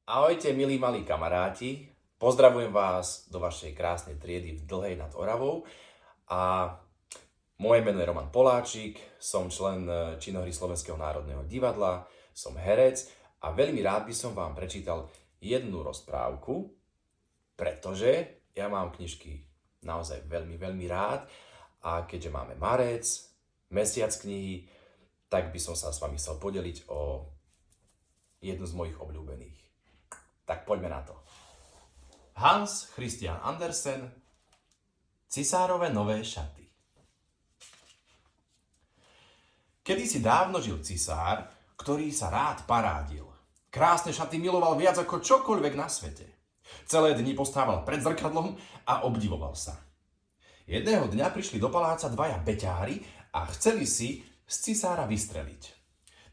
Ahojte, milí malí kamaráti. Pozdravujem vás do vašej krásnej triedy v Dlhej nad Oravou. A moje meno je Roman Poláčik, som člen činohry Slovenského národného divadla, som herec a veľmi rád by som vám prečítal jednu rozprávku, pretože ja mám knižky naozaj veľmi rád a keďže máme marec, mesiac knihy, tak by som sa s vami chcel podeliť o jednu z mojich obľúbených. Tak poďme na to. Hans Christian Andersen, Cisárove nové šaty. Kedysi dávno žil cisár, ktorý sa rád parádil. Krásne šaty miloval viac ako čokoľvek na svete. Celé dni postával pred zrkadlom a obdivoval sa. Jedného dňa prišli do paláca dvaja beťári a chceli si z cisára vystreliť.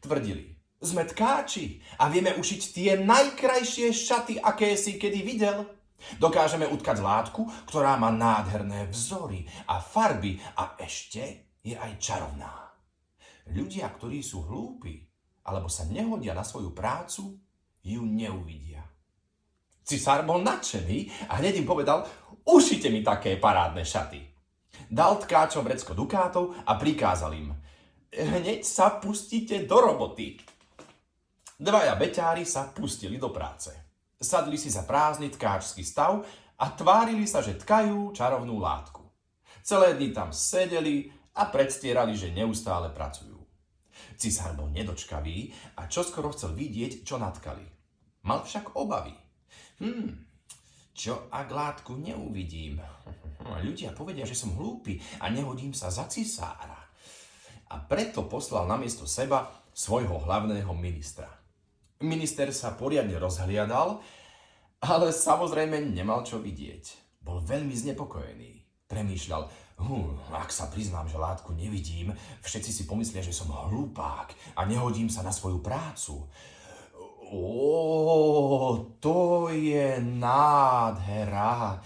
Tvrdili: sme tkáči a vieme ušiť tie najkrajšie šaty, aké si kedy videl. Dokážeme utkať látku, ktorá má nádherné vzory a farby a ešte je aj čarovná. Ľudia, ktorí sú hlúpi alebo sa nehodia na svoju prácu, ju neuvidia. Cisár bol nadšený a hneď im povedal: ušite mi také parádne šaty. Dal tkáčom vrecko dukátov a prikázal im: hneď sa pustíte do roboty. Dvaja beťári sa pustili do práce. Sadli si za prázdny tkáčsky stav a tvárili sa, že tkajú čarovnú látku. Celé dni tam sedeli a predstierali, že neustále pracujú. Cisár bol nedočkavý a čoskoro chcel vidieť, čo natkali. Mal však obavy. Čo ak látku neuvidím? Ľudia povedia, že som hlúpy a nehodím sa za cisára. A preto poslal namiesto seba svojho hlavného ministra. Minister sa poriadne rozhliadal, ale samozrejme nemal čo vidieť. Bol veľmi znepokojený. Premýšľal: ak sa priznám, že látku nevidím, všetci si pomyslia, že som hlupák a nehodím sa na svoju prácu. To je nádhera.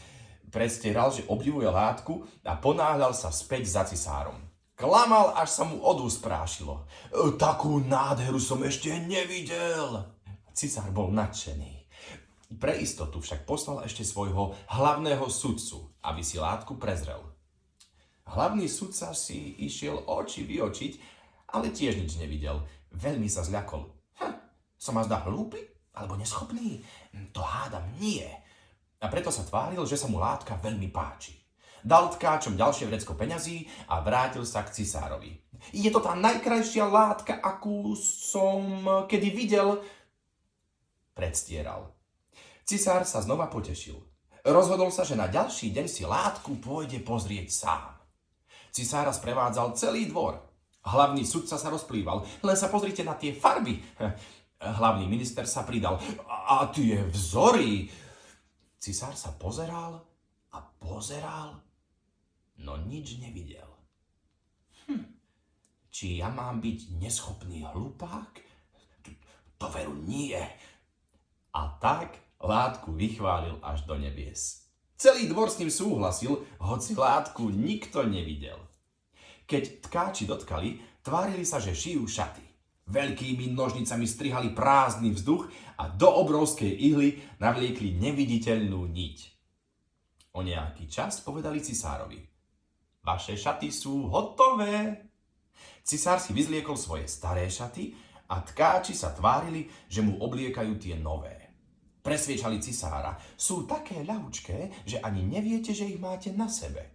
Predstieral, že obdivuje látku a ponáhľal sa späť za cisárom. Klamal, až sa mu od úst prášilo. Takú nádheru som ešte nevidel. Cisár bol nadšený. Pre istotu však poslal ešte svojho hlavného sudcu, aby si látku prezrel. Hlavný sudca si išiel oči vyočiť, ale tiež nič nevidel. Veľmi sa zľakol. Som ma zdá hlúpy alebo neschopný? To hádam nie. A preto sa tváril, že sa mu látka veľmi páči. Dal tkáčom ďalšie vrecko peňazí a vrátil sa k cisárovi. Je to tá najkrajšia látka, akú som kedy videl, predstieral. Cisár sa znova potešil. Rozhodol sa, že na ďalší deň si látku pôjde pozrieť sám. Cisára sprevádzal celý dvor. Hlavný sudca sa rozplýval. Len sa pozrite na tie farby. Hlavný minister sa pridal. A tie vzory. Cisár sa pozeral a pozeral, no nič nevidel. Či ja mám byť neschopný hlupák? To veru nie. A tak látku vychválil až do nebies. Celý dvor s ním súhlasil, hoci látku nikto nevidel. Keď tkáči dotkali, tvárili sa, že šijú šaty. Veľkými nožnicami strihali prázdny vzduch a do obrovskej ihly navliekli neviditeľnú niť. O nejaký čas povedali cisárovi: vaše šaty sú hotové. Cisár si vyzliekol svoje staré šaty a tkáči sa tvárili, že mu obliekajú tie nové. Presviečali cisára: sú také ľahučké, že ani neviete, že ich máte na sebe.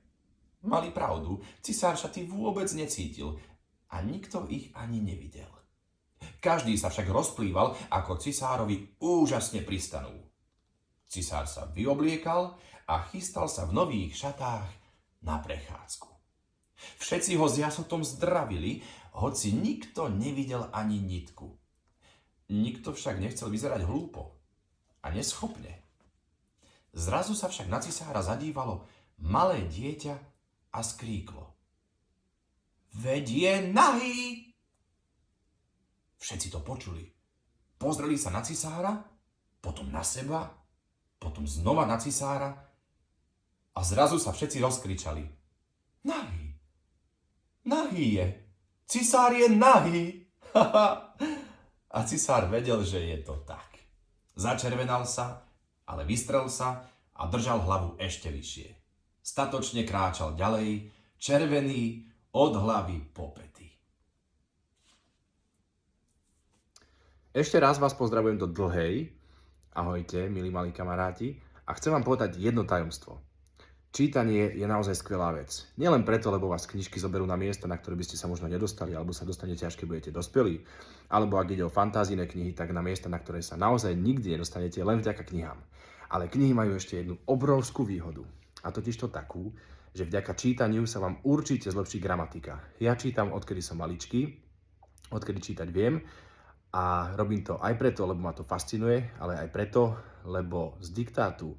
Mali pravdu, cisár šaty vôbec necítil a nikto ich ani nevidel. Každý sa však rozplýval, ako cisárovi úžasne pristanú. Cisár sa vyobliekal a chystal sa v nových šatách na prechádzku. Všetci ho s jasotom zdravili, hoci nikto nevidel ani nitku. Nikto však nechcel vyzerať hlúpo a neschopne. Zrazu sa však na cisára zadívalo malé dieťa a skríklo: veď je nahý! Všetci to počuli. Pozreli sa na cisára, potom na seba, potom znova na cisára a zrazu sa všetci rozkričali: nahý! Nahý je! Cisár je nahý! A cisár vedel, že je to tak. Začervenal sa, ale vystrel sa a držal hlavu ešte vyššie. Statočne kráčal ďalej, červený od hlavy po pety. Ešte raz vás pozdravujem do dlhej. Ahojte, milí malí kamaráti. A chcem vám povedať jedno tajomstvo. Čítanie je naozaj skvelá vec. Nielen preto, lebo vás knižky zoberú na miesta, na ktoré by ste sa možno nedostali, alebo sa dostanete, až keď budete dospelí. Alebo ak ide o fantázijné knihy, tak na miesta, na ktoré sa naozaj nikdy nedostanete, len vďaka knihám. Ale knihy majú ešte jednu obrovskú výhodu. A totiž to takú, že vďaka čítaniu sa vám určite zlepší gramatika. Ja čítam, odkedy som maličký, odkedy čítať viem. A robím to aj preto, lebo ma to fascinuje, ale aj preto, lebo z diktátu,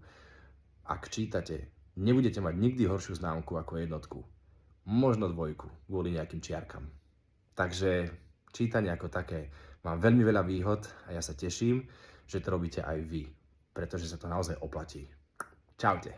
ak čítate, nebudete mať nikdy horšiu známku ako jednotku. Možno dvojku, kvôli nejakým čiarkam. Takže čítanie ako také má veľmi veľa výhod a ja sa teším, že to robíte aj vy, pretože sa to naozaj oplatí. Čaute.